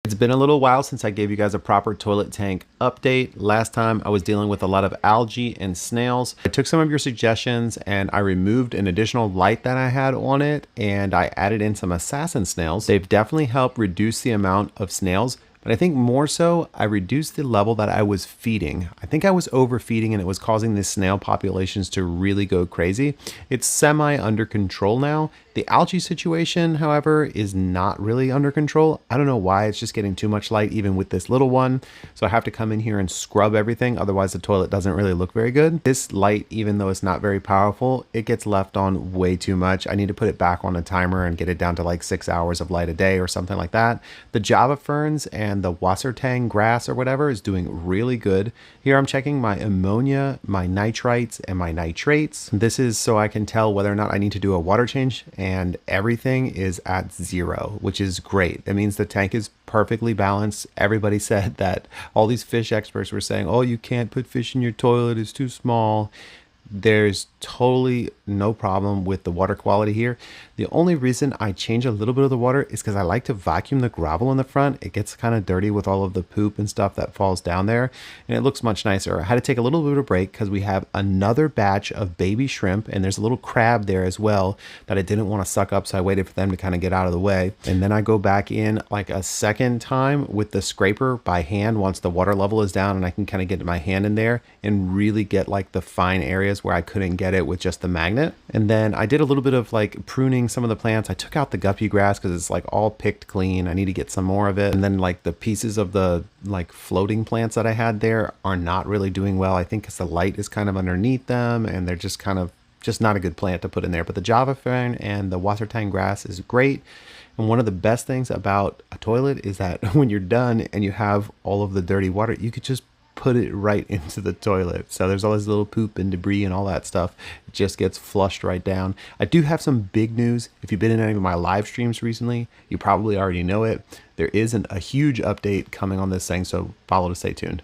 It's been a little while since I gave you guys a proper toilet tank update. Last time I was dealing with a lot of algae and snails. I took some of your suggestions and I removed an additional light that I had on it and I added in some assassin snails. They've definitely helped reduce the amount of snails, but I think more so I reduced the level that I was feeding. I think I was overfeeding and it was causing the snail populations to really go crazy. It's semi under control now. The algae situation, however, is not really under control. I don't know why, it's just getting too much light even with this little one. So I have to come in here and scrub everything, otherwise the toilet doesn't really look very good. This light, even though it's not very powerful, it gets left on way too much. I need to put it back on a timer and get it down to like 6 hours of light a day or something like that. The Java ferns and the Wassertang grass or whatever is doing really good. Here I'm checking my ammonia, my nitrites, and my nitrates. This is so I can tell whether or not I need to do a water change, and everything is at 0, which is great. That means the tank is perfectly balanced. Everybody said that, all these fish experts were saying, oh, you can't put fish in your toilet, it's too small. There's totally no problem with the water quality here. The only reason I change a little bit of the water is because I like to vacuum the gravel in the front. It gets kind of dirty with all of the poop and stuff that falls down there, and it looks much nicer. I had to take a little bit of a break because we have another batch of baby shrimp, and there's a little crab there as well that I didn't want to suck up, so I waited for them to kind of get out of the way. And then I go back in like a second time with the scraper by hand once the water level is down, and I can kind of get my hand in there and really get like the fine areas where I couldn't get it with just the magnet. And then I did a little bit of like pruning some of the plants. I took out the guppy grass because it's like all picked clean. I need to get some more of it. And then like the pieces of the like floating plants that I had there are not really doing well. I think because the light is kind of underneath them and they're just kind of just not a good plant to put in there. But the Java fern and the Wassertang grass is great. And one of the best things about a toilet is that when you're done and you have all of the dirty water, you could just put it right into the toilet. So there's all this little poop and debris and all that stuff. It just gets flushed right down. I do have some big news. If you've been in any of my live streams recently, you probably already know it. There isn't a huge update coming on this thing, so follow to stay tuned.